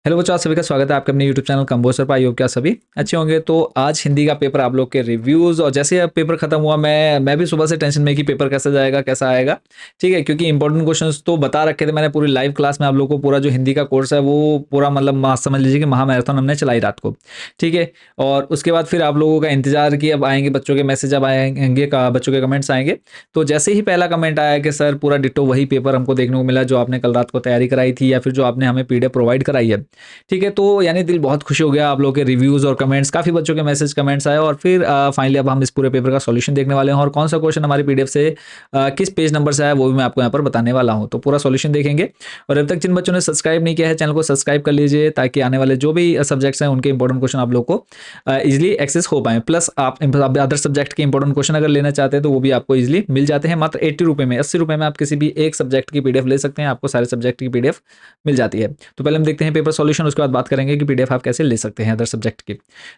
Hello बच्चों, आप सभी का स्वागत है आपके अपने यूट्यूब चैनल कंबोज पर। आई होप क्या सभी अच्छे होंगे। तो आज हिंदी का पेपर आप लोग के रिव्यूज़, और जैसे अब पेपर खत्म हुआ मैं भी सुबह से टेंशन में कि पेपर कैसा जाएगा कैसा आएगा। ठीक है, क्योंकि इंपॉर्टेंट क्वेश्चंस तो बता रखे थे मैंने पूरी लाइव क्लास में। आप लोग को पूरा जो हिंदी का कोर्स है वो पूरा मतलब समझ लीजिए कि महामैराथन हमने चलाई रात को। ठीक है, और उसके बाद फिर आप लोगों का इंतजार कि अब आएंगे बच्चों के मैसेज, अब आएंगे बच्चों के कमेंट्स आएंगे। तो जैसे ही पहला कमेंट आया कि सर पूरा डिट्टो वही पेपर हमको देखने को मिला जो आपने कल रात को तैयारी कराई थी या फिर जो आपने हमें पीडीएफ प्रोवाइड कराई है। ठीक है, तो यानी दिल बहुत खुश हो गया। आप लोगों के रिव्यूज़ और कमेंट्स, काफ़ी बच्चों के मैसेज कमेंट्स आए, और फिर फाइनली अब हम इस पूरे पेपर का सॉल्यूशन देखने वाले हैं, और कौन सा क्वेश्चन हमारी पीडीएफ से किस पेज नंबर से आया वो भी मैं आपको यहाँ पर बताने वाला हूँ। तो पूरा सॉल्यूशन देखेंगे। और अब तक जिन बच्चों ने सब्सक्राइब नहीं किया है चैनल को सब्सक्राइब कर लीजिए, ताकि आने वाले जो भी सब्जेक्ट्स हैं उनके इंपॉर्टेंट क्वेश्चन आप लोग को ईजिली एक्सेस हो पाए। प्लस आप अदर सब्जेक्ट के इंपॉर्टेंट क्वेश्चन अगर लेना चाहते हैं तो वो भी आपको ईजिली मिल जाते हैं। मात्र 80 रुपये में, 80 रुपये में आप किसी भी एक सब्जेक्ट की पीडीएफ ले सकते हैं, आपको सारे सब्जेक्ट की पीडीएफ मिल जाती है। तो पहले हम देखते हैं पेपर सॉल्यूशन, उसके बाद बात करेंगे कि पीडीएफ आप कैसे ले सकते हैं अदर सब्जेक्ट की।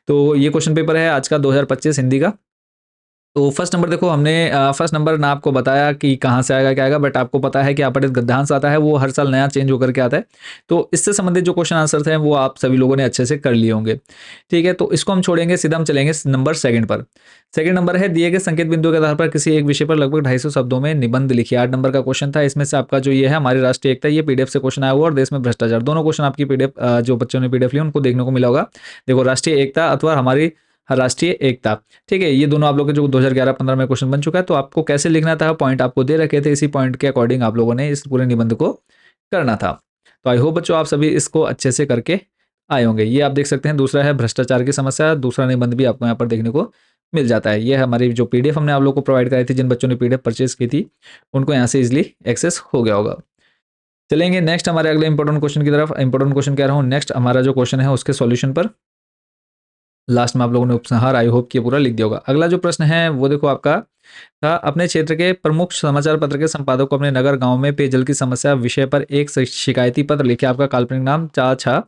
तो ये क्वेश्चन पेपर है आज का 2025 हिंदी का। तो फर्स्ट नंबर देखो, हमने फर्स्ट नंबर ना आपको बताया कि कहाँ से आएगा क्या आएगा, बट आपको पता है कि अपठित गद्यांश आता है, वो हर साल नया चेंज होकर के आता है। तो इससे संबंधित जो क्वेश्चन आंसर थे वो आप सभी लोगों ने अच्छे से कर लिए होंगे। ठीक है, तो इसको हम छोड़ेंगे, सीधा हम चलेंगे नंबर सेकंड पर। सेकंड नंबर है, दिए गए संकेत बिंदु के आधार पर किसी एक विषय पर लगभग 250 शब्दों में निबंध लिखिए। 8 नंबर का क्वेश्चन था। इसमें से आपका जो ये है हमारी राष्ट्रीय एकता, ये पीडीएफ से क्वेश्चन आया हुआ, और देश में भ्रष्टाचार, दोनों क्वेश्चन आपकी पीडीएफ जो बच्चों ने पीडीएफ ली उनको देखने को मिला होगा। देखो, राष्ट्रीय एकता अथवा हमारी राष्ट्रीय एकता। ठीक है, ये दोनों आप लोग के जो 2011-15 में क्वेश्चन बन चुका है। तो आपको कैसे लिखना था, पॉइंट आपको दे रखे थे, इसी पॉइंट के अकॉर्डिंग आप लोगों ने इस पूरे निबंध को करना था। तो आई होप बच्चों आप सभी इसको अच्छे से करके आए होंगे। ये आप देख सकते हैं, दूसरा है भ्रष्टाचार की समस्या, दूसरा निबंध भी आपको यहाँ पर देखने को मिल जाता है। ये हमारी जो पीडीएफ हमने आप लोग को प्रोवाइड कराई थी, जिन बच्चों ने पीडीएफ परचेज की थी उनको यहाँ से इजिली एक्सेस हो गया होगा। चलेंगे नेक्स्ट हमारे अगले इंपॉर्टेंट क्वेश्चन की तरफ। इंपॉर्टेंट क्वेश्चन कह रहा हूँ, नेक्स्ट हमारा जो क्वेश्चन है उसके सॉल्यूशन पर लास्ट में आप लोगों ने उपसंहार आई होप कि पूरा लिख दिया होगा। अगला जो प्रश्न है वो देखो आपका था, अपने क्षेत्र के प्रमुख समाचार पत्र के संपादक को अपने नगर गांव में पेयजल की समस्या विषय पर एक शिकायती पत्र लिखे। आपका काल्पनिक नाम चा छा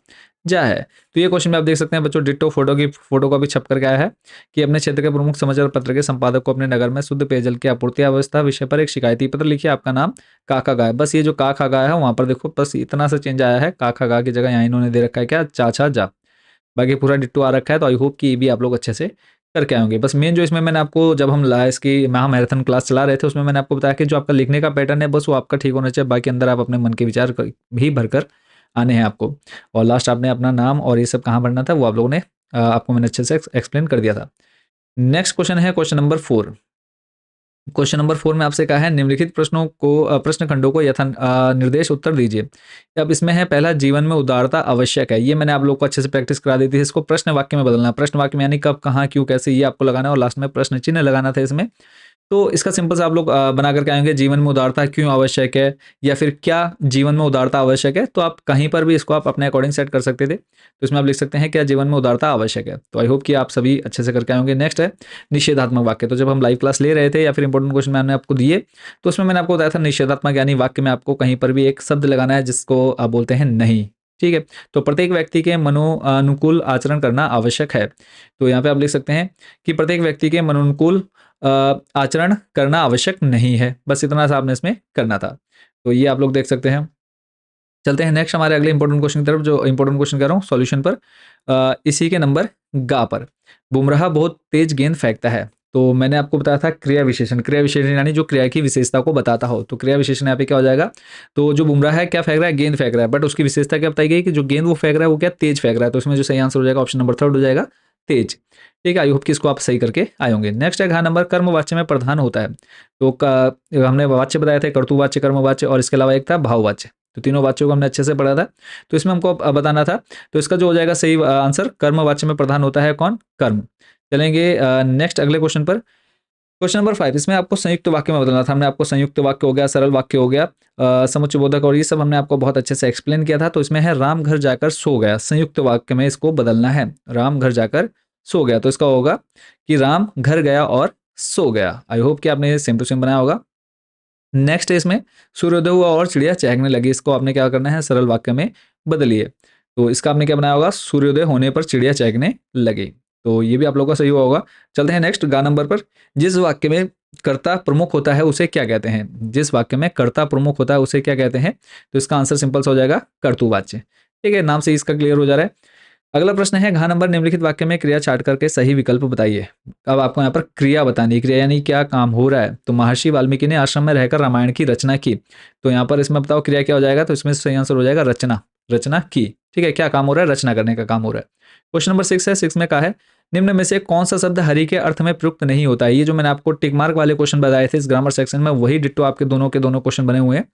जा है। तो ये क्वेश्चन में आप देख सकते हैं बच्चों, डिट्टो फोटो का भी छप करके आया है कि अपने क्षेत्र के प्रमुख समाचार पत्र के संपादक को अपने नगर में शुद्ध पेयजल की आपूर्ति अवस्था विषय पर एक शिकायती पत्र लिखिए। आपका नाम काका गा है। बस ये जो काका गा है वहां पर देखो बस इतना सा चेंज आया है, काका गा की जगह यहाँ इन्होंने दे रखा है क्या, चाचा जा। बाकी पूरा डिट्टो आ रखा है। तो आई होप कि ये भी आप लोग अच्छे से करके आएंगे। बस मेन जो इसमें मैंने आपको, जब हम इसकी महा मैराथन क्लास चला रहे थे उसमें मैंने आपको बताया कि जो आपका लिखने का पैटर्न है बस वो आपका ठीक होना चाहिए। बाकी अंदर आप अपने मन के विचार भी भरकर आने हैं आपको। और लास्ट आपने अपना नाम और ये सब कहाँ भरना था वो आप लोगों ने आपको मैंने अच्छे से एक्सप्लेन कर दिया था। नेक्स्ट क्वेश्चन है क्वेश्चन नंबर 4। क्वेश्चन नंबर 4 में आपसे कहा है, निम्नलिखित प्रश्नों को प्रश्न खंडों को यथा निर्देश उत्तर दीजिए। अब इसमें है पहला, जीवन में उदारता आवश्यक है। ये मैंने आप लोग को अच्छे से प्रैक्टिस करा दी थी। इसको प्रश्न वाक्य में बदलना है। प्रश्न वाक्य में यानी कब, कहाँ, क्यों, कैसे, ये आपको लगाना है, और लास्ट में प्रश्न चिन्ह लगाना था इसमें। तो इसका सिंपल सा आप लोग बना करके आएंगे, जीवन में उदारता क्यों आवश्यक है, या फिर क्या जीवन में उदारता आवश्यक है। तो आप कहीं पर भी इसको आप अपने अकॉर्डिंग सेट कर सकते थे। तो इसमें आप लिख सकते हैं क्या जीवन में उदारता आवश्यक है। तो आई होप कि आप सभी अच्छे से करके आएंगे। नेक्स्ट है निषेधात्मक वाक्य। तो जब हम लाइव क्लास ले रहे थे या फिर इंपॉर्टेंट क्वेश्चन मैंने आपको दिए तो उसमें मैंने आपको बताया था निषेधात्मक यानी वाक्य में आपको कहीं पर भी एक शब्द लगाना है जिसको आप बोलते हैं नहीं। ठीक है, तो प्रत्येक व्यक्ति के मनोनुकूल आचरण करना आवश्यक है। तो यहाँ पे आप लिख सकते हैं कि प्रत्येक व्यक्ति के मनोनुकूल आचरण करना आवश्यक नहीं है। बस इतना सा आपने इसमें करना था। तो ये आप लोग देख सकते हैं। चलते हैं नेक्स्ट हमारे अगले इंपॉर्टेंट क्वेश्चन की तरफ। जो इंपॉर्टेंट क्वेश्चन कर रहा हूँ सॉल्यूशन पर, इसी के नंबर गा पर। बुमराह बहुत तेज गेंद फेंकता है। तो मैंने आपको बताया था क्रिया विशेषण। क्रिया विशेषण यानी जो क्रिया की विशेषता को बताता हो। तो क्रिया विशेषण यहाँ पे क्या हो जाएगा, तो जो बुमराह है क्या फेंक रहा है, गेंद फेंक रहा है, बट उसकी विशेषता क्या बताई गई कि जो गेंद वो फेंक रहा है वो क्या तेज फेंक रहा है। तो इसमें जो सही आंसर हो जाएगा ऑप्शन नंबर 3 हो जाएगा, तेज। ठीक है, आई होप कि इसको आप सही करके आए होंगे। नेक्स्ट है घ नंबर, कर्मवाच्य में प्रधान होता है। तो हमने वाच्य बताया था, कर्तुवाच्य, कर्मवाच्य, और इसके अलावा एक था भाववाच्य। तो तीनों वाच्यों को हमने अच्छे से पढ़ा था। तो इसमें हमको बताना था। तो इसका जो हो जाएगा सही आंसर, कर्मवाच्य में प्रधान होता है कौन, कर्म। चलेंगे नेक्स्ट अगले क्वेश्चन पर। क्वेश्चन नंबर 5, इसमें आपको संयुक्त वाक्य में बदलना था। हमने आपको संयुक्त वाक्य हो गया, सरल वाक्य हो गया, समुच्चय बोधक, और ये सब हमने आपको बहुत अच्छे से एक्सप्लेन किया था। तो इसमें है राम घर जाकर सो गया। संयुक्त वाक्य में इसको बदलना है, राम घर जाकर सो गया। तो इसका होगा कि राम घर गया और सो गया। आई होप कि आपने सेम टू सेम बनाया होगा। नेक्स्ट है इसमें, सूर्योदय हुआ और चिड़िया चहकने लगी। इसको आपने क्या करना है, सरल वाक्य में बदलिए। तो इसका आपने क्या बनाया होगा, सूर्योदय होने पर चिड़िया चहकने लगी। तो ये भी आप लोगों का सही हुआ होगा। चलते हैं नेक्स्ट गा नंबर पर। जिस वाक्य में कर्ता प्रमुख होता है उसे क्या कहते हैं। जिस वाक्य में कर्ता प्रमुख होता है उसे क्या कहते हैं। तो इसका आंसर सिंपल सा हो जाएगा, कर्तुवाच्य। ठीक है, नाम से इसका क्लियर हो जा रहा है। अगला प्रश्न है, घ नंबर निम्नलिखित वाक्य में क्रिया छाट करके सही विकल्प बताइए। अब आपको यहाँ पर क्रिया बतानी है, क्रिया यानी क्या काम हो रहा है। तो महर्षि वाल्मीकि ने आश्रम में रहकर रामायण की रचना की। तो यहाँ पर इसमें बताओ क्रिया क्या हो जाएगा, तो इसमें सही आंसर हो जाएगा रचना, रचना की। ठीक है, क्या काम हो रहा है, रचना करने का काम हो रहा है। क्वेश्चन नंबर 6 है, 6 में कहा है, निम्न में से कौन सा शब्द हरि के अर्थ में प्रयुक्त नहीं होता है। ये जो मैंने आपको टिक मार्क वाले क्वेश्चन बताए थे इस ग्रामर सेक्शन में, वही डिट्टो आपके दोनों के दोनों क्वेश्चन बने हुए हैं।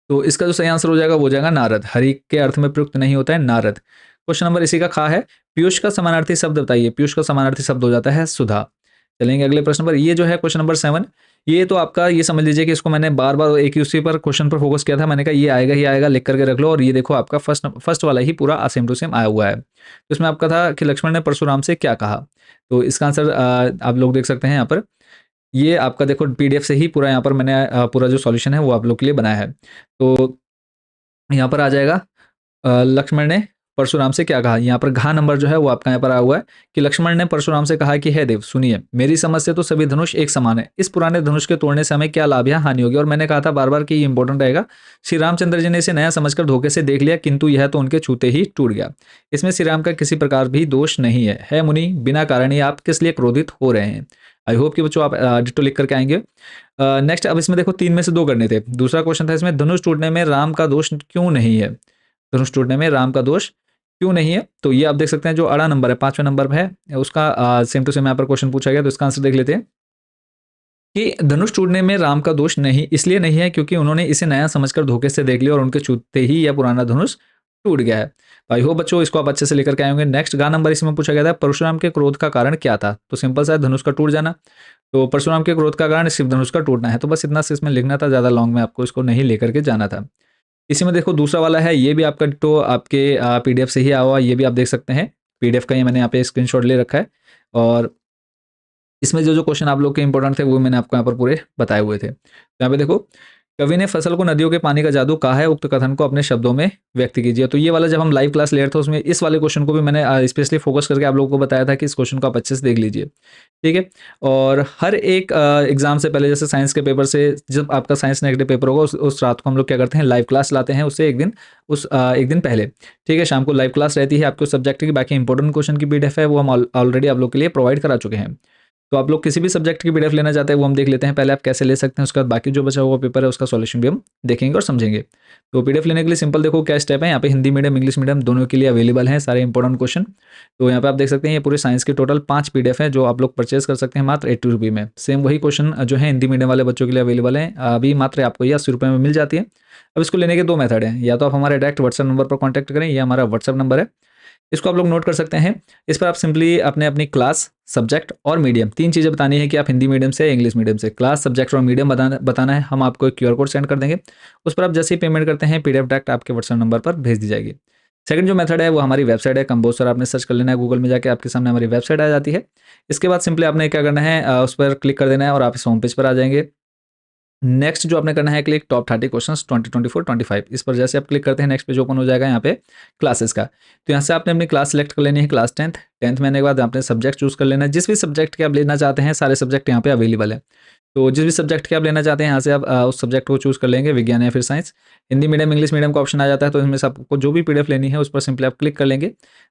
तो इसका जो सही आंसर हो जाएगा वो हो जाएगा नारद। हरि के अर्थ में प्रयुक्त नहीं होता है नारद। क्वेश्चन नंबर इसी का खा है, पीयूष का समानार्थी शब्द बताइए। पीयूष का समानार्थी शब्द हो जाता है सुधा। चलेंगे अगले प्रश्न पर। ये जो है क्वेश्चन नंबर 7, ये तो आपका ये समझ लीजिए कि इसको मैंने बार बार एक ही उसी पर क्वेश्चन पर फोकस किया था। मैंने कहा ये आएगा ही आएगा, लिख करके रख लो। और ये देखो आपका फर्स्ट वाला ही पूरा सेम टू सेम आया हुआ है। तो इसमें आपका था कि लक्ष्मण ने परशुराम से क्या कहा। तो इसका आंसर आप लोग देख सकते हैं यहाँ पर। ये आपका देखो पीडीएफ से ही पूरा यहाँ पर मैंने पूरा जो सॉल्यूशन है वो आप लोग के लिए बनाया है। तो यहाँ पर आ जाएगा लक्ष्मण ने परशुराम से क्या कहा। यहाँ पर घा नंबर जो है वो आपका यहाँ पर आया हुआ है कि लक्ष्मण ने परशुराम से कहा कि हे देव सुनिए, मेरी समझ से तो सभी धनुष एक समान है। इस पुराने धनुष के तोड़ने से हमें क्या लाभ या हानि होगी। और मैंने कहा था बार बार कि ये इंपॉर्टेंट रहेगा। श्री रामचंद्र जी ने इसे नया समझकर धोखे से देख लिया, किंतु यह तो उनके छूते ही टूट गया। इसमें श्री राम का किसी प्रकार भी दोष नहीं है मुनि, बिना कारण ही आप किस लिए क्रोधित हो रहे हैं। आई होप कि बच्चों आप डिटो लिख करके आएंगे। नेक्स्ट, अब इसमें देखो 3 में से 2 करने थे। दूसरा क्वेश्चन था इसमें, धनुष टूटने में राम का दोष क्यों नहीं है। धनुष टूटने में राम का दोष क्यों नहीं है। तो ये आप देख सकते हैं जो अड़ा नंबर है, 5वें नंबर पे है, उसका सेम टू सेम यहाँ पर क्वेश्चन पूछा गया। तो इसका आंसर देख लेते हैं कि धनुष टूटने में राम का दोष नहीं इसलिए नहीं है क्योंकि उन्होंने इसे नया समझकर धोखे से देख लिया और उनके छूते ही यह पुराना धनुष टूट गया है। तो आई होप बच्चों इसको आप अच्छे से लेकर के आएंगे। नेक्स्ट गा नंबर इसमें पूछा गया था, परशुराम के क्रोध का कारण क्या था। तो सिंपल सा है, धनुष का टूट जाना। तो परशुराम के क्रोध का कारण सिर्फ धनुष का टूटना है। तो बस इतना से इसमें लिखना था, ज़्यादा लॉन्ग में आपको इसको नहीं लेकर के जाना था। इसी में देखो दूसरा वाला है, ये भी आपका तो आपके पीडीएफ से ही आया हुआ, ये भी आप देख सकते हैं। पीडीएफ का ये मैंने यहाँ पे स्क्रीनशॉट ले रखा है। और इसमें जो जो क्वेश्चन आप लोग के इंपॉर्टेंट थे वो मैंने आपको यहाँ पर पूरे बताए हुए थे। तो यहाँ पे देखो, कवि ने फसल को नदियों के पानी का जादू कहा है, उक्त कथन को अपने शब्दों में व्यक्त कीजिए। तो ये वाला जब हम लाइव क्लास ले रहे थे उसमें इस वाले क्वेश्चन को भी मैंने स्पेशली फोकस करके आप लोगों को बताया था कि इस क्वेश्चन को आप अच्छे से देख लीजिए। ठीक है, और हर एक एग्जाम से पहले, जैसे साइंस के पेपर से जब आपका साइंस नेगेटिव पेपर होगा उस रात को हम लोग क्या करते हैं, लाइव क्लास लाते हैं उससे एक दिन पहले। ठीक है, शाम को लाइव क्लास रहती है आपके सब्जेक्ट की। बाकी इंपॉर्टेंट क्वेश्चन की पीडीएफ है वो हम ऑलरेडी आप लोग के लिए प्रोवाइड करा चुके हैं। तो आप लोग किसी भी सब्जेक्ट की पीडीएफ लेना चाहते हैं वो हम देख लेते हैं पहले, आप कैसे ले सकते हैं। उसके बाद बाकी जो बचा हुआ पेपर है उसका सॉल्यूशन भी हम देखेंगे और समझेंगे। तो पीडीएफ लेने के लिए सिंपल देखो क्या स्टेप है। यहाँ पे हिंदी मीडियम इंग्लिश मीडियम दोनों के लिए अवेलेबल हैं सारे इंपॉर्टेंट क्वेश्चन। तो यहाँ पे आप देख सकते हैं ये पूरे साइंस के टोटल 5 पीडीएफ है जो आप लोग परचेज कर सकते हैं मात्र 80 रुपये में। सेम वही क्वेश्चन जो है हिंदी मीडियम वाले बच्चों के लिए अवेलेबल है, अभी मात्र आपको ये 80 रुपये में मिल जाती है। अब इसको लेने के 2 मेथड हैं, या तो आप हमारे डायरेक्ट व्हाट्सएप नंबर पर कॉन्टैक्ट करें, या हमारा व्हाट्सएप नंबर है, इसको आप लोग नोट कर सकते हैं। इस पर आप सिंपली अपनी क्लास, सब्जेक्ट और मीडियम 3 चीज़ें बतानी है कि आप हिंदी मीडियम से या इंग्लिश मीडियम से। क्लास, सब्जेक्ट और मीडियम बताना है। हम आपको एक क्यूआर कोड सेंड कर देंगे, उस पर आप जैसे ही पेमेंट करते हैं पीडीएफ डायरेक्ट आपके व्हाट्सएप नंबर पर भेज दी जाएगी। सेकंड जो मेथड है वो हमारी वेबसाइट है कंबोज सर, आपने सर्च कर लेना है गूगल में जाके, आपके सामने हमारी वेबसाइट आ जाती है। इसके बाद सिंपली आपने क्या करना है, उस पर क्लिक कर देना है और आप इस होम पेज पर आ जाएंगे। नेक्स्ट जो आपने करना है क्लिक टॉप 30 क्वेश्चंस 2024-25, इस पर जैसे आप क्लिक करते हैं नेक्स्ट पेज ओपन हो जाएगा यहाँ पे क्लासेस का। तो यहाँ से आपने अपनी क्लास सेलेक्ट कर लेनी है, क्लास 10th में आने के बाद आपने सब्जेक्ट चूज कर लेना है। जिस भी सब्जेक्ट के आप लेना चाहते हैं सारे सब्जेक्ट यहाँ पे अवेलेबल है। तो जिस भी सब्जेक्ट के आप लेना चाहते हैं यहाँ से आप उस सब्जेक्ट को चूज कर लेंगे, विज्ञान या फिर science. Hindi medium English medium का ऑप्शन आ जाता है, तो इनमें से आपको जो भी पीडीएफ लेनी है उस पर सिंपली आप क्लिक कर लेंगे।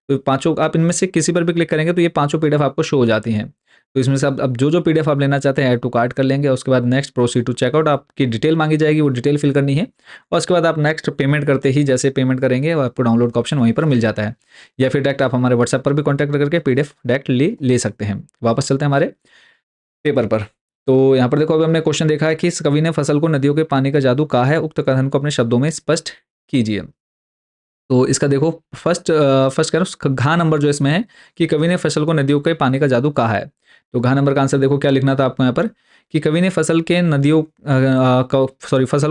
तो पांचों आप इनमें से किसी पर भी क्लिक करेंगे तो ये पांचों पीडीएफ आपको शो हो जाती हैं। तो इसमें से अब जो पीडीएफ आप लेना चाहते हैं ऐड टू कार्ट कर लेंगे। उसके बाद नेक्स्ट प्रोसीड टू चेकआउट, आपकी डिटेल मांगी जाएगी, वो डिटेल फिल करनी है। और उसके बाद आप नेक्स्ट पेमेंट करते ही जैसे पेमेंट करेंगे आपको डाउनलोड का ऑप्शन वहीं पर मिल जाता है, या फिर डायरेक्ट आप हमारे व्हाट्सएप पर भी कॉन्टैक्ट करके पीडीएफ डायरेक्ट ले सकते हैं। वापस चलते हैं हमारे पेपर पर। तो यहाँ पर देखो अभी हमने क्वेश्चन देखा है कि इस कवि ने फसल को नदियों के पानी का जादू कहा है, उक्त कथन को अपने शब्दों में स्पष्ट कीजिए। तो इसका देखो फर्स्ट कह रहा हूँ घा नंबर जो इसमें है कि कवि ने फसल को नदियों के पानी का जादू कहा है। तो घा नंबर का आंसर देखो क्या लिखना था आपको यहाँ पर कि कवि ने फसल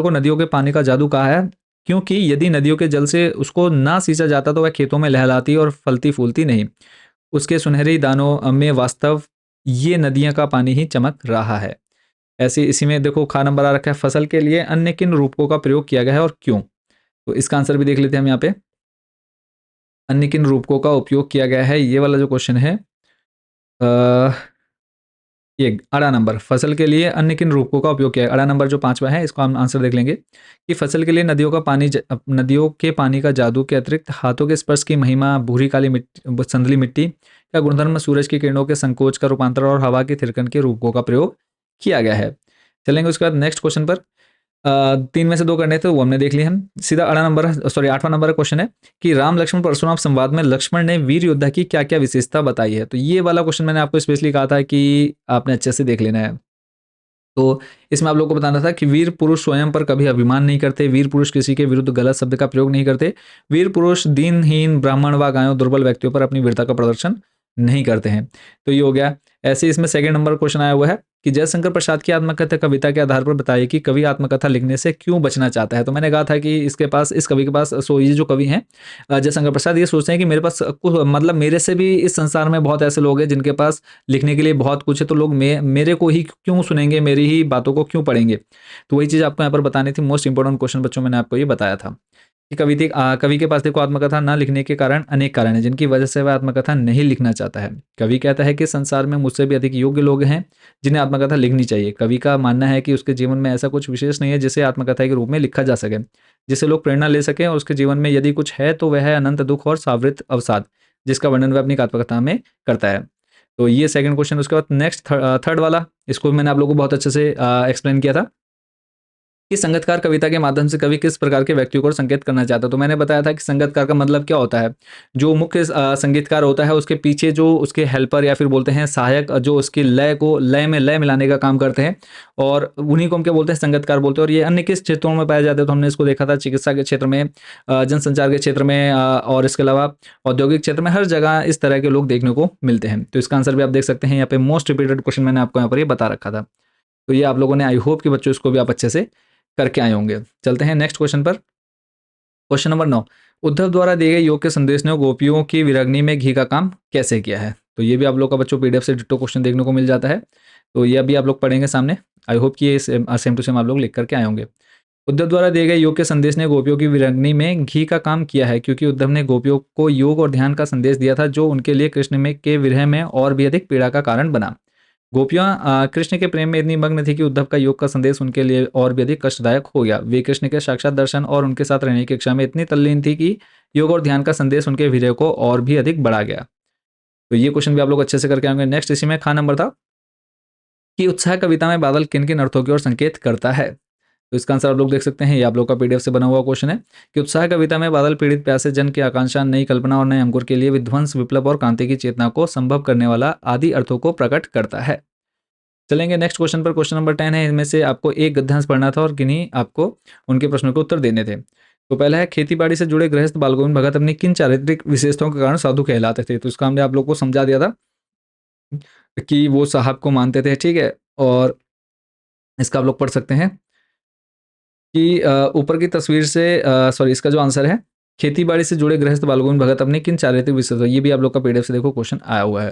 को नदियों के पानी का जादू कहा है, क्योंकि यदि नदियों के जल से उसको ना सींचा जाता तो वह खेतों में लहलाती और फलती फूलती नहीं। उसके सुनहरी दानों में वास्तव ये नदियां का पानी ही चमक रहा है। ऐसे इसी में देखो खा नंबर आ रखा है, फसल के लिए अन्य किन रूपों का प्रयोग किया गया है और क्यों। तो इसका आंसर भी देख लेते हैं हम यहाँ पे। अन्य किन रूपकों का उपयोग किया गया है, ये वाला जो क्वेश्चन है ये अड़ा नंबर, फसल के लिए अन्य किन रूपों का उपयोग किया है? अड़ा नंबर जो 5वां है, इसको हम आंसर देख लेंगे कि फसल के लिए नदियों के पानी का जादू के अतिरिक्त हाथों के स्पर्श की महिमा, भूरी काली मिट्टी, संदली मिट्टी का गुणधर्म, सूरज की किरणों के संकोच का रूपांतर और हवा के थिरकन के रूपों का प्रयोग किया गया है। चलेंगे उसके बाद नेक्स्ट क्वेश्चन पर। 3 में से 2 करने थे, वो हमने देख लिए हम। सीधा अड़ा नंबर, सॉरी 8वां नंबर का क्वेश्चन है कि राम लक्ष्मण परशुराम संवाद में लक्ष्मण ने वीर योद्धा की क्या-क्या विशेषता बताई है? तो ये वाला क्वेश्चन मैंने आपको स्पेशली कहा था कि आपने अच्छे से देख लेना है। तो इसमें आप लोगों को बताना था कि वीर पुरुष स्वयं पर कभी अभिमान नहीं करते, वीर पुरुष किसी के विरुद्ध गलत शब्द का प्रयोग नहीं करते, वीर पुरुष दीनहीन, ब्राह्मण व गायों, दुर्बल व्यक्तियों पर अपनी वीरता का प्रदर्शन नहीं करते हैं। तो ये हो गया। ऐसे ही इसमें सेकंड नंबर क्वेश्चन आया हुआ है कि जयशंकर प्रसाद की आत्मकथा कविता के आधार पर बताइए कि कवि आत्मकथा लिखने से क्यों बचना चाहता है? तो मैंने कहा था कि इस कवि के पास, ये जो कवि हैं जयशंकर प्रसाद, ये सोचते हैं कि मेरे पास मतलब मेरे से भी इस संसार में बहुत ऐसे लोग हैं जिनके पास लिखने के लिए बहुत कुछ है, तो लोग मेरे को ही क्यों सुनेंगे, मेरी ही बातों को क्यों पढ़ेंगे? तो वही चीज़ आपको यहाँ पर बतानी थी। मोस्ट इंपॉर्टेंट क्वेश्चन बच्चों, मैंने आपको ये बताया था कि कवि के पास देखो आत्मकथा ना लिखने के कारण अनेक कारण हैं जिनकी वजह से वह आत्मकथा नहीं लिखना चाहता है। कवि कहता है कि संसार में मुझसे भी अधिक योग्य लोग हैं जिन्हें आत्मकथा लिखनी चाहिए। कवि का मानना है कि उसके जीवन में ऐसा कुछ विशेष नहीं है जिसे आत्मकथा के रूप में लिखा जा सके, जिससे लोग प्रेरणा ले सकें, और उसके जीवन में यदि कुछ है तो वह है अनंत दुख और सावृत अवसाद, जिसका वर्णन वह अपनी आत्मकथा में करता है। तो ये सेकंड क्वेश्चन। उसके बाद नेक्स्ट थर्ड वाला, इसको मैंने आप लोगों को बहुत अच्छे से एक्सप्लेन किया था कि संगीतकार कविता के माध्यम से कवि किस प्रकार के व्यक्तियों को संकेत करना चाहता है। तो मैंने बताया था कि संगीतकार का मतलब क्या होता है। जो मुख्य संगीतकार होता है, उसके पीछे जो उसके हेल्पर या फिर बोलते हैं सहायक, जो उसकी लय में लय मिलाने का काम करते हैं, और उन्हीं को हम क्या बोलते हैं, संगीतकार बोलते हैं। और ये अन्य किस क्षेत्रों में पाए जाते हैं? तो हमने इसको देखा था चिकित्सा के क्षेत्र में, जनसंचार के क्षेत्र में, और इसके अलावा औद्योगिक क्षेत्र में, हर जगह इस तरह के लोग देखने को मिलते हैं। तो इसका आंसर भी आप देख सकते हैं यहाँ पे। मोस्ट रिपीटेड क्वेश्चन मैंने आपको यहाँ पर ये बता रखा था। तो ये आप लोगों ने, आई होप कि बच्चों इसको भी आप अच्छे से करके आए होंगे। चलते हैं नेक्स्ट क्वेश्चन पर। क्वेश्चन नंबर 9, उद्धव द्वारा दिए गए योग के संदेश ने गोपियों की विरगनी में घी का काम कैसे किया है? तो ये भी आप लोग का बच्चों पीडीएफ से डिट्टो क्वेश्चन देखने को मिल जाता है। तो ये अभी आप लोग पढ़ेंगे सामने। आई होप कि ये सेम टू सेम आप लोग लिख करके आए होंगे। उद्धव द्वारा दिए गए योग के संदेश ने गोपियों की विरंगनी में घी का काम किया है, क्योंकि उद्धव ने गोपियों को योग और ध्यान का संदेश दिया था, जो उनके लिए कृष्ण में के विरह में और भी अधिक पीड़ा का कारण बना। गोपियां कृष्ण के प्रेम में इतनी मग्न थी कि उद्धव का योग का संदेश उनके लिए और भी अधिक कष्टदायक हो गया। वे कृष्ण के साक्षात दर्शन और उनके साथ रहने की इच्छा में इतनी तल्लीन थी कि योग और ध्यान का संदेश उनके वीर्य को और भी अधिक बढ़ा गया। तो ये क्वेश्चन भी आप लोग अच्छे से करके आएंगे। नेक्स्ट इसी में खा नंबर था कि उत्साह कविता में बादल किन किन अर्थों की ओर संकेत करता है? तो इसका आंसर आप लोग देख सकते हैं। ये आप लोग का पीडीएफ से बना हुआ क्वेश्चन है कि उत्साह कविता में बादल पीड़ित प्यासे जन की आकांक्षा, नई कल्पना और नए अंकुर के लिए विध्वंस, विप्लव और क्रांति की चेतना को संभव करने वाला आदि अर्थों को प्रकट करता है। चलेंगे नेक्स्ट क्वेश्चन पर। क्वेश्चन नंबर 10 है। इनमें से आपको एक गद्यांश पढ़ना था और किन्हीं आपको उनके प्रश्नों के उत्तर देने थे। तो पहला है, खेती बाड़ी से जुड़े गृहस्थ बालगोविंद भगत अपनी किन चारित्रिक विशेषताओं के कारण साधु कहलाते थे? तो इसका हमने आप लोग को समझा दिया था कि वो साहब को मानते थे, ठीक है। और इसका आप लोग पढ़ सकते हैं कि ऊपर की तस्वीर से, सॉरी, इसका जो आंसर है, खेती बाड़ी से जुड़े गृहस्थ बालगोविंद भगत अपनी किन चारित्रिक विशेषता, ये भी आप लोग का पीडीएफ से देखो क्वेश्चन आया हुआ है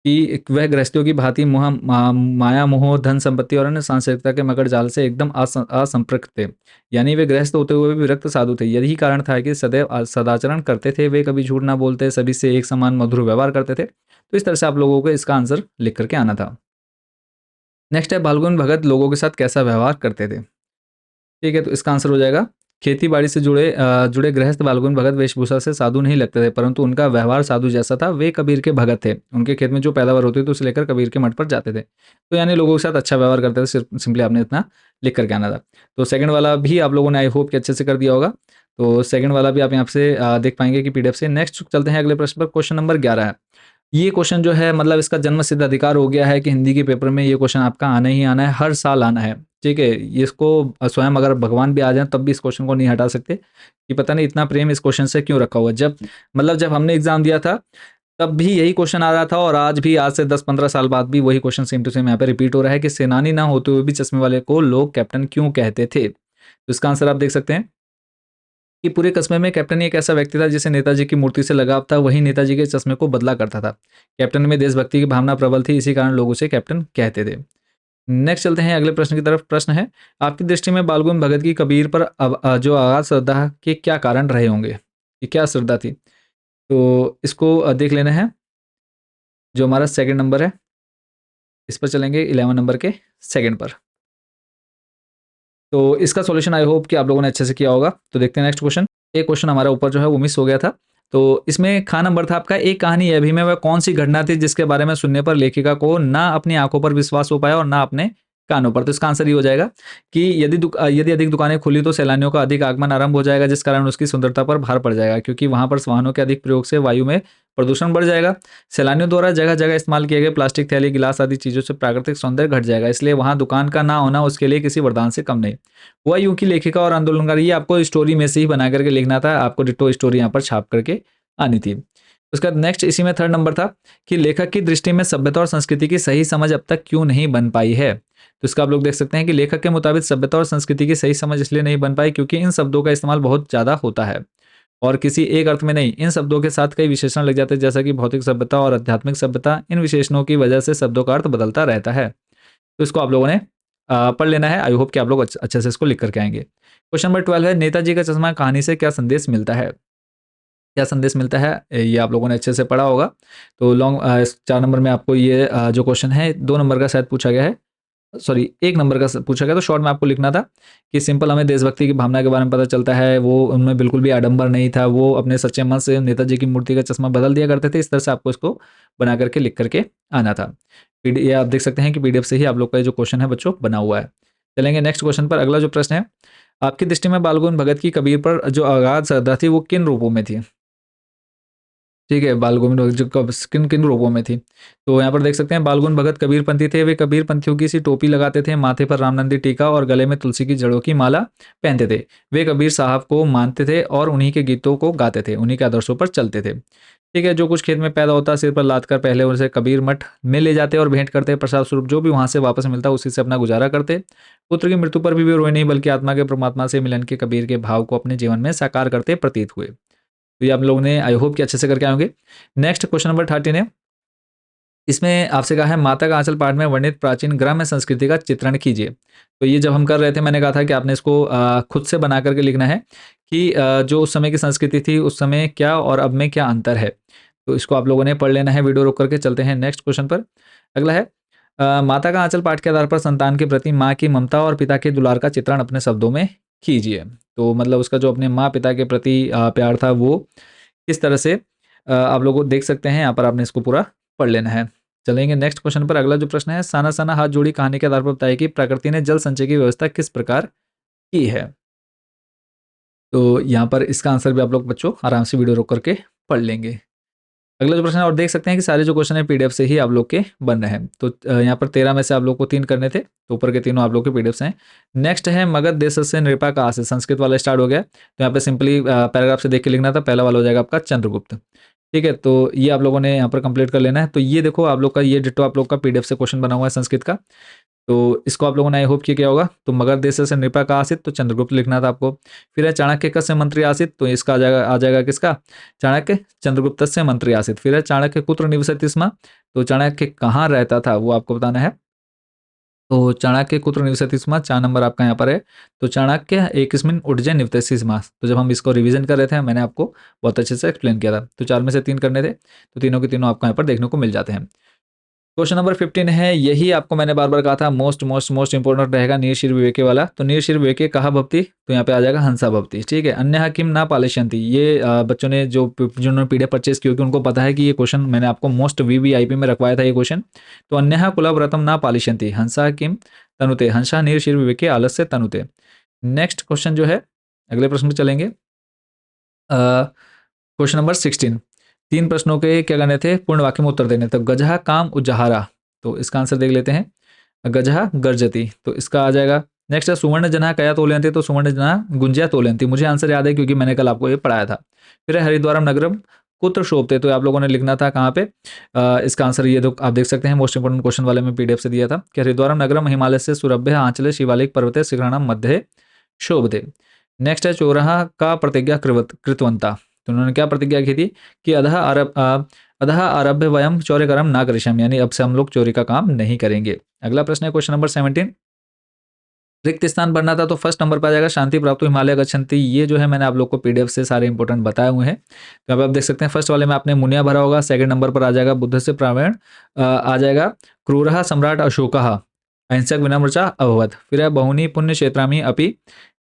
कि वह गृहस्थियों की भांति माया मोह, धन संपत्ति और अन्य सांसारिकता के मकर जाल से एकदम असंपृक्त थे। यानी वे गृहस्थ होते हुए भी विरक्त साधु थे। यही कारण था कि सदैव सदाचरण करते थे, वे कभी झूठ ना बोलते, सभी से एक समान मधुर व्यवहार करते थे। तो इस तरह से आप लोगों को इसका आंसर लिख करके आना था। नेक्स्ट है, बालगोविंद भगत लोगों के साथ कैसा व्यवहार करते थे? ठीक है, तो इसका आंसर हो जाएगा, खेती बाड़ी से जुड़े गृहस्थ बालगुन भगत वेशभूषा से साधु नहीं लगते थे, परंतु उनका व्यवहार साधु जैसा था। वे कबीर के भगत थे। उनके खेत में जो पैदावार होती थी उसे लेकर कबीर के मठ पर जाते थे। तो यानी लोगों के साथ अच्छा व्यवहार करते थे। सिंपली आपने इतना लिख करके आना था। तो सेकंड वाला भी आप लोगों ने आई होप कि अच्छे से कर दिया होगा। तो सेकंड वाला भी आप यहाँ से देख पाएंगे कि पीडीएफ से। नेक्स्ट चलते हैं अगले प्रश्न पर। क्वेश्चन नंबर 11 है। ये क्वेश्चन जो है, मतलब इसका जन्म सिद्ध अधिकार हो गया है कि हिंदी के पेपर में ये क्वेश्चन आपका आना ही आना है, हर साल आना है। ठीक है, ये इसको स्वयं अगर भगवान भी आ जाए तब भी इस क्वेश्चन को नहीं हटा सकते कि पता नहीं इतना प्रेम इस क्वेश्चन से क्यों रखा हुआ है। जब हमने एग्जाम दिया था तब भी यही क्वेश्चन आ रहा था, और आज भी, आज से 10-15 साल बाद भी वही क्वेश्चन सेम टू सेम यहाँ पे रिपीट हो रहा है कि सेनानी ना होते हुए भी चश्मे वाले को लोग कैप्टन क्यों कहते थे। तो इसका आंसर आप देख सकते हैं कि पूरे कस्बे में कैप्टन एक ऐसा व्यक्ति था जिसे नेताजी की मूर्ति से लगाव था, वही नेताजी के चश्मे को बदला करता था। कैप्टन में देशभक्ति की भावना प्रबल थी, इसी कारण लोग उसे कैप्टन कहते थे। नेक्स्ट चलते हैं अगले प्रश्न की तरफ। प्रश्न है, आपकी दृष्टि में बालगोविंद भगत की कबीर पर जो आगाज श्रद्धा के क्या कारण रहे होंगे? कि क्या श्रद्धा थी? तो इसको देख लेना है, जो हमारा सेकंड नंबर है। इस पर चलेंगे 11 नंबर के सेकंड पर। तो इसका सॉल्यूशन आई होप कि आप लोगों ने अच्छे से किया होगा। तो देखते हैं नेक्स्ट क्वेश्चन। एक क्वेश्चन हमारा ऊपर जो है वो मिस हो गया था। तो इसमें ख नंबर था आपका, एक कहानी यह भी में वह कौन सी घटना थी जिसके बारे में सुनने पर लेखिका को ना अपनी आंखों पर विश्वास हो पाया और ना अपने कानों पर। तो इसका आंसर ये हो जाएगा कि यदि अधिक दुकानें खुली तो सैलानियों का अधिक आगमन आरंभ हो जाएगा, जिस कारण उसकी सुंदरता पर भार पड़ जाएगा, क्योंकि वहां पर वाहनों के अधिक प्रयोग से वायु में प्रदूषण बढ़ जाएगा। सैलानियों द्वारा जगह जगह इस्तेमाल किए गए प्लास्टिक थैली गिलास आदि चीजों से प्राकृतिक सौंदर्य घट जाएगा, इसलिए वहां दुकान का ना होना उसके लिए किसी वरदान से कम नहीं। हुआ यूं कि लेखिका और आंदोलनकारी, ये आपको स्टोरी में से ही बना करके लिखना था, आपको डिट्टो स्टोरी यहाँ पर छाप करके आनी थी। उसका नेक्स्ट इसी में थर्ड नंबर था कि लेखक की दृष्टि में सभ्यता और संस्कृति की सही समझ अब तक क्यों नहीं बन पाई है। तो इसका आप लोग देख सकते हैं कि लेखक के मुताबिक सभ्यता और संस्कृति की सही समझ इसलिए नहीं बन पाई क्योंकि इन शब्दों का इस्तेमाल बहुत ज्यादा होता है और किसी एक अर्थ में नहीं, इन शब्दों के साथ कई विशेषण लग जाते हैं, जैसा कि भौतिक सभ्यता और आध्यात्मिक सभ्यता। इन विशेषणों की वजह से शब्दों का अर्थ बदलता रहता है। तो इसको आप लोगों ने पढ़ लेना है। आई होप कि आप लोग अच्छे से इसको लिख करके आएंगे। क्वेश्चन नंबर 12 है, नेताजी का चश्मा कहानी से क्या संदेश मिलता है। क्या संदेश मिलता है ये आप लोगों ने अच्छे से पढ़ा होगा। तो लॉन्ग 4 नंबर में आपको ये जो क्वेश्चन है 2 नंबर का शायद पूछा गया है, सॉरी 1 नंबर का पूछा गया, तो शॉर्ट में आपको लिखना था कि सिंपल हमें देशभक्ति की भावना के बारे में पता चलता है। वो उनमें बिल्कुल भी आडंबर नहीं था, वो अपने सच्चे मन से नेताजी की मूर्ति का चश्मा बदल दिया करते थे। इस तरह से आपको इसको बना करके लिख करके आना था। ये आप देख सकते हैं कि पीडीएफ से ही आप लोग का जो क्वेश्चन है बच्चों बना हुआ है। चलेंगे नेक्स्ट क्वेश्चन पर। अगला जो प्रश्न है, आपकी दृष्टि में बाल गोविंद भगत की कबीर पर जो आगाज श्रद्धा थी वो किन रूपों में थी। ठीक है, बाल गोविंद भगत जो किन किन रूपों में थी। तो यहाँ पर देख सकते हैं बाल गोविंद भगत कबीरपंथी थे। वे कबीरपंथियों की सी टोपी लगाते थे, माथे पर रामनंदी टीका और गले में तुलसी की जड़ों की माला पहनते थे। वे कबीर साहब को मानते थे और उन्हीं के गीतों को गाते थे, उन्हीं के आदर्शों पर चलते थे। ठीक है, जो कुछ खेत में पैदा होता सिर पर लाद कर पहले उसे कबीर मठ में ले जाते और भेंट करते, प्रसाद स्वरूप जो भी वहां से वापस मिलता उसी से अपना गुजारा करते। पुत्र की मृत्यु पर भी वे रोए नहीं, बल्कि आत्मा के परमात्मा से मिलन के कबीर के भाव को अपने जीवन में साकार करते प्रतीत हुए। तो ये आप लोगों ने आई होप कि अच्छे से करके आएंगे। नेक्स्ट क्वेश्चन नंबर 13 है, इसमें आपसे कहा है माता का आंचल पाठ में वर्णित प्राचीन ग्राम्य संस्कृति का चित्रण कीजिए। तो ये जब हम कर रहे थे मैंने कहा था कि आपने इसको खुद से बना करके लिखना है कि जो उस समय की संस्कृति थी उस समय क्या और अब में क्या अंतर है। तो इसको आप लोगों ने पढ़ लेना है। वीडियो रोक करके चलते हैं नेक्स्ट क्वेश्चन पर। अगला है, माता का आंचल पाठ के आधार पर संतान के प्रति माँ की ममता और पिता के दुलार का चित्रण अपने शब्दों में कीजिए। तो मतलब उसका जो अपने माँ पिता के प्रति प्यार था वो किस तरह से आप लोग देख सकते हैं। यहाँ पर आपने इसको पूरा पढ़ लेना है। चलेंगे नेक्स्ट क्वेश्चन पर। अगला जो प्रश्न है, साना साना हाथ जोड़ी कहानी के आधार पर बताइए कि प्रकृति ने जल संचय की व्यवस्था किस प्रकार की है। तो यहाँ पर इसका आंसर भी आप लोग बच्चों आराम से वीडियो रोक करके पढ़ लेंगे। अगला जो प्रश्न है, और देख सकते हैं कि सारे जो क्वेश्चन है पीडीएफ से ही आप लोग के बन रहे हैं। तो यहाँ पर 13 में से आप लोग को 3 करने थे, तो ऊपर के तीनों आप लोग के पीडीएफ से हैं। नेक्स्ट है, मगध देश से नृपा का आसे, संस्कृत वाला स्टार्ट हो गया। तो यहाँ पे सिंपली पैराग्राफ से देख के लिखना था। पहला वाला हो जाएगा आपका चंद्रगुप्त। ठीक है, तो ये आप लोगों ने यहाँ पर कंप्लीट कर लेना है। तो ये देखो आप लोग का ये डिट्टो आप लोग का पीडीएफ से क्वेश्चन बना हुआ है संस्कृत का। तो इसको आप लोगों ने आई होप किया होगा। तो मगध देश से नृपा का आसित, तो चंद्रगुप्त लिखना था आपको। फिर है चाणक्य कस्य मंत्री आसित, तो इसका आ जाएगा किसका, चाणक्य चंद्रगुप्त से मंत्री आसित। फिर है चाणक्य कुत्र निवसति स्म, तो चाणक्य कहाँ रहता था वो आपको बताना है। तो चाणक्य कुत्र निवसति स्म 4 नंबर आपका यहाँ पर है। तो चाणक्य एकस्मिन् उज्जैन निवसति स्म। तो जब हम इसको रिवीजन कर रहे थे मैंने आपको बहुत अच्छे से एक्सप्लेन किया था। तो 4 में से 3 करने थे, तो तीनों के तीनों आपको यहाँ पर देखने को मिल जाते हैं। क्वेश्चन नंबर 15 है, यही आपको मैंने बार बार कहा था मोस्ट मोस्ट मोस्ट इंपॉर्टेंट रहेगा, नीरशिर विवेके वाला। तो नीरशिर विवेके कहा भवति, तो यहाँ पे आ जाएगा हंसा भवति। ठीक है, अन्य किम ना पालिशंति, ये बच्चों ने जिन्होंने पीडीएफ परचेज की होगी उनको पता है कि ये क्वेश्चन मैंने आपको मोस्ट वीवीआईपी में रखवाया था ये क्वेश्चन। तो अन्य कुलव्रतम ना पालिशंति, हंसा किम तनुते, हंसा नीरशिर विवेके आलस्य तनुते। नेक्स्ट क्वेश्चन जो है, अगले प्रश्न पे चलेंगे। क्वेश्चन नंबर 16, 3 प्रश्नों के क्या करने थे, पूर्ण वाक्य में उत्तर देने। तो गजहा काम उज्जहारा, तो इसका आंसर देख लेते हैं। गजहा गर्जती, तो इसका आ जाएगा। नेक्स्ट है सुवर्ण जना कया तोलयंती, तो सुवर्ण जना गुंजिया तोलयंती। मुझे आंसर याद है क्योंकि मैंने कल आपको ये पढ़ाया था। फिर है हरिद्वारम नगरम कुत्र शोभते, तो आप लोगों ने लिखना था कहाँ पे। इसका आंसर ये तो आप देख सकते हैं, मोस्ट इंपोर्टेंट क्वेश्चन वाले में पीडीएफ से दिया था कि हरिद्वारम नगरम हिमालय से सुरभ्य आंचले शिवालिक पर्वते शिखराणाम मध्य शोभते। नेक्स्ट है चोरहा का प्रतिज्ञा कृतवंता, तो उन्होंने क्या प्रतिज्ञा की थी कि अधः आरभ्य वयम चौर्यकरम ना करिष्यामि, यानी अब से हम लोग चोरी का काम नहीं करेंगे। अगला प्रश्न है क्वेश्चन नंबर 17, रिक्त स्थान भरना था तो फर्स्ट नंबर पर आ जाएगा शांति प्राप्त हिमालय गच्छन्ति। ये जो है मैंने आप लोग को पीडीएफ से सारे इंपॉर्टेंट बताए हुए हैं। तो यहाँ पे आप देख सकते हैं फर्स्ट वाले में आपने मुनिया भरा होगा, सेकंड नंबर पर आ जाएगा बुद्ध से प्रावेण, आ जाएगा क्रूरः सम्राट अशोकः अहिंसक विनम्रचा अभवत्, फिर है बहुनी पुण्य क्षेत्रामी अपि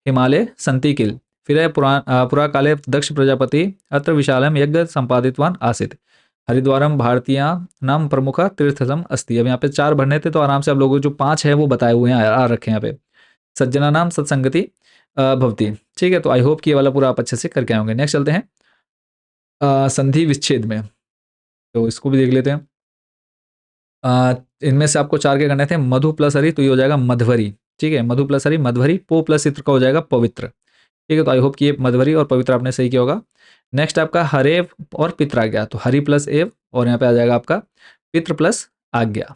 हिमालय सन्ति किल, फिर है पुरा काले दक्ष प्रजापति अत्र विशालम यज्ञ संपादितवान आसित, हरिद्वारम भारतीय नाम प्रमुख तीर्थम अस्ति। अब यहाँ पे 4 भरने थे तो आराम से आप लोगों को जो 5 है वो बताए हुए हैं, आ रखे हैं यहाँ पे। सज्जना नाम सत्संगति भवती। ठीक है, तो आई होप कि ये वाला पूरा आप अच्छे से करके आएंगे। नेक्स्ट चलते हैं संधि विच्छेद में, तो इसको भी देख लेते हैं। इनमें से आपको 4 के करने थे, मधु प्लस हरि तो ये हो जाएगा मधवरी। ठीक है, मधु प्लस हरि मधवरी, पो प्लस इत्र का हो जाएगा पवित्र। ठीक है, तो आई होप कि ये मधवरी और पवित्र आपने सही किया होगा। नेक्स्ट आपका हरेव और पित्र आ गया, तो हरि प्लस एव और यहाँ पे आ जाएगा आपका पित्र प्लस आज्ञा।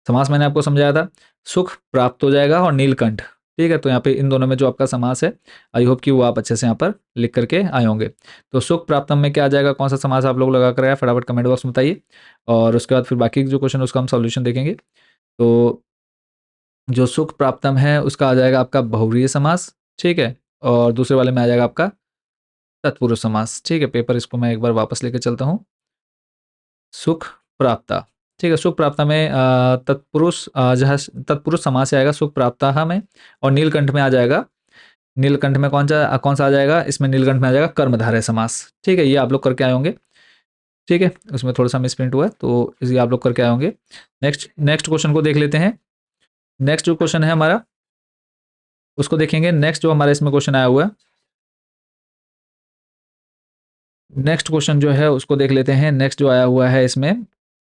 समास मैंने आपको समझाया था, सुख प्राप्त हो जाएगा और नीलकंठ। ठीक है, तो यहाँ पे इन दोनों में जो आपका समास है आई होप कि वो आप अच्छे से यहाँ पर लिख करके आए होंगे। तो सुख प्राप्तम में क्या आ जाएगा, कौन सा समास आप लोग लगा कर आया, फटाफट कमेंट बॉक्स में बताइए। और उसके बाद फिर बाकी जो क्वेश्चन उसका हम सॉल्यूशन देखेंगे। तो जो सुख प्राप्तम है उसका आ जाएगा आपका बहुव्रीहि समास। ठीक है, और दूसरे वाले में आ जाएगा आपका तत्पुरुष समास। ठीक है, पेपर इसको मैं एक बार वापस लेके चलता हूँ। सुख प्राप्ता, ठीक है, सुख प्राप्ता में तत्पुरुष जहाँ तत्पुरुष समास से आएगा सुख प्राप्ता में, और नीलकंठ में आ जाएगा, नीलकंठ में कौन सा आ जाएगा, इसमें नीलकंठ में आ जाएगा कर्मधारय समास। ठीक है, ये आप लोग करके आए होंगे। ठीक है, उसमें थोड़ा सा मिसप्रिंट हुआ है तो इसे आप लोग करके आए होंगे। नेक्स्ट क्वेश्चन को देख लेते हैं। नेक्स्ट जो क्वेश्चन है हमारा उसको देखेंगे। नेक्स्ट जो हमारा इसमें क्वेश्चन आया हुआ है, नेक्स्ट क्वेश्चन जो है उसको देख लेते हैं। नेक्स्ट जो आया हुआ है इसमें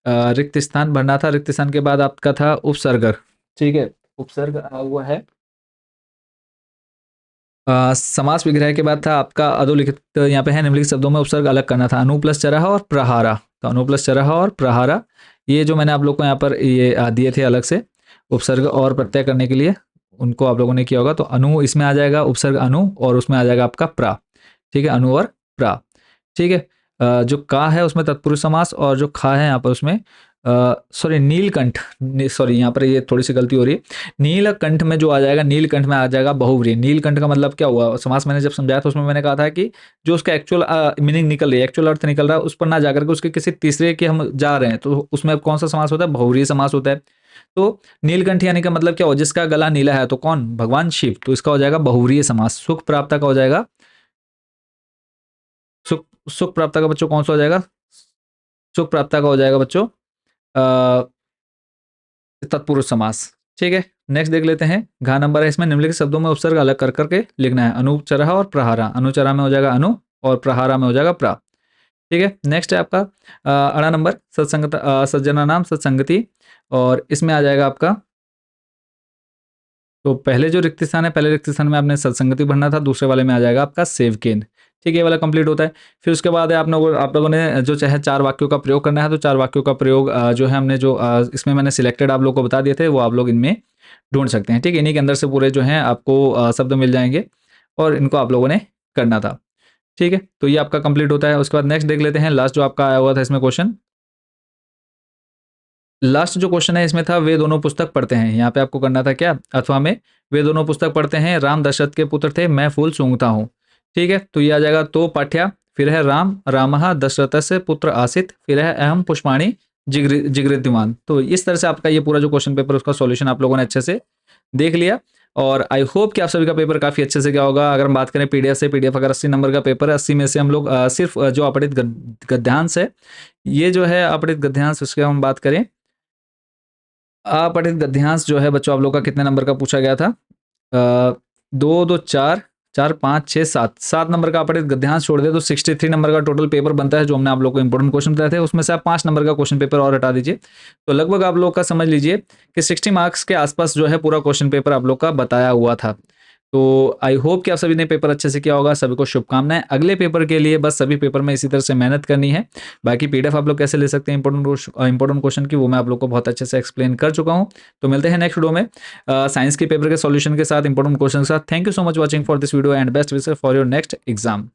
रिक्त स्थान भरना था, रिक्त स्थान के बाद आपका था उपसर्ग। ठीक है, उपसर्ग आया हुआ है। समास विग्रह के बाद था आपका अधोलिखित, यहाँ पे है निम्नलिखित शब्दों में उपसर्ग अलग करना था, अनु प्लस चरह और प्रहारा। तो अनु प्लस चरह और प्रहारा, ये जो मैंने आप लोग को यहाँ पर ये दिए थे अलग से उपसर्ग और प्रत्यय करने के लिए, उनको आप लोगों ने किया होगा। तो अनु इसमें आ जाएगा उपसर्ग अनु, और उसमें आ जाएगा आपका प्रा। ठीक है, अनु और प्रा। ठीक है, जो का है उसमें तत्पुरुष समास, और जो खा है यहाँ पर उसमें सॉरी नीलकंठ, सॉरी यहाँ पर ये थोड़ी सी गलती हो रही है। नीलकंठ में जो आ जाएगा, नीलकंठ में आ जाएगा बहुव्रीहि। नीलकंठ का मतलब क्या हुआ, समास मैंने जब समझाया था उसमें मैंने कहा था कि जो उसका एक्चुअल मीनिंग निकल रही है, एक्चुअल अर्थ निकल रहा है, उस पर ना जाकर के उसके किसी तीसरे के हम जा रहे हैं, तो उसमें अब कौन सा समास होता है, बहुव्रीहि समास होता है। तो नीलकंठ यानी का मतलब क्या हो, जिसका गला नीला है, तो कौन, भगवान शिव, तो इसका हो जाएगा बहुव्रीहि समास। सुख प्राप्त का हो जाएगा, सुख प्राप्त का बच्चों कौन सा हो जाएगा, सुख प्राप्त का हो जाएगा बच्चों तत्पुरुष समास। ठीक है, नेक्स्ट देख लेते हैं। घा नंबर है इसमें, निम्नलिखित शब्दों में उपसर्ग अलग कर करके लिखना है, अनुचरह और प्रहारा। अनुचरा में हो जाएगा अनु, और प्रहारा में हो जाएगा प्रा। ठीक है, नेक्स्ट है आपका अड़ा नंबर, सत्संगत सज्जना नाम सत्संगति, और इसमें आ जाएगा आपका, तो पहले जो रिक्त स्थान है, पहले रिक्त स्थान में आपने सत्संगति भरना था, दूसरे वाले में आ जाएगा आपका सेवकेन। ठीक है, ये वाला कंप्लीट होता है। फिर उसके बाद है आप लोगों ने जो चाहे 4 वाक्यों का प्रयोग करना है, तो 4 वाक्यों का प्रयोग जो है हमने जो इसमें मैंने सिलेक्टेड आप लोग को बता दिए थे, वो आप लोग इनमें ढूंढ सकते हैं। ठीक है, इन्हीं के अंदर से पूरे जो हैं आपको शब्द मिल जाएंगे, और इनको आप लोगों ने करना था। ठीक है, तो ये आपका कंप्लीट होता है। उसके बाद नेक्स्ट देख लेते हैं, लास्ट जो आपका आया हुआ था इसमें क्वेश्चन, लास्ट जो क्वेश्चन है इसमें था वे दोनों पुस्तक पढ़ते हैं। यहाँ पे आपको करना था क्या, अथवा में वे दोनों पुस्तक पढ़ते हैं, राम दशरथ के पुत्र थे, मैं फूल सूंघता हूँ। ठीक है, तो ये आ जाएगा तो पाठ्या, फिर है राम रामः दशरथ से पुत्र आसित, फिर है अहम पुष्पाणी जिगृद्धिमान। तो इस तरह से आपका ये पूरा जो क्वेश्चन पेपर उसका सॉल्यूशन आप लोगों ने अच्छे से देख लिया, और आई होप कि आप सभी का पेपर काफ़ी अच्छे से क्या होगा। अगर हम बात करें पीडीएफ से, पीडीएफ अगर 80 नंबर का पेपर है, 80 में से हम लोग सिर्फ जो अपठित गद्यांश है, ये जो है अपठित गद्यांश, उसके हम बात करें, अपठित गद्यांश जो है बच्चों आप लोग का कितने नंबर का पूछा गया था, 2 2 4 4 5 6 7 नंबर का अपठित गद्यांश छोड़ दे तो 63 नंबर का टोटल पेपर बनता है, जो हमने आप लोग को इंपॉर्टेंट क्वेश्चन बताए थे। उसमें से आप 5 नंबर का क्वेश्चन पेपर और हटा दीजिए, तो लगभग आप लोग का समझ लीजिए कि 60 मार्क्स के आसपास जो है पूरा क्वेश्चन पेपर आप लोग का बताया हुआ था। तो आई होप कि आप सभी ने पेपर अच्छे से किया होगा। सभी को शुभकामनाएं अगले पेपर के लिए। बस सभी पेपर में इसी तरह से मेहनत करनी है। बाकी पीडीएफ आप लोग कैसे ले सकते हैं इंपॉर्टेंट क्वेश्चन की, वो मैं आप लोग को बहुत अच्छे से एक्सप्लेन कर चुका हूं। तो मिलते हैं नेक्स्ट वीडियो में साइंस के पेपर के सॉल्यूशन के साथ, इंपॉर्टेंट क्वेश्चन के साथ। Thank you so much watching for this video and best wishes for your next exam.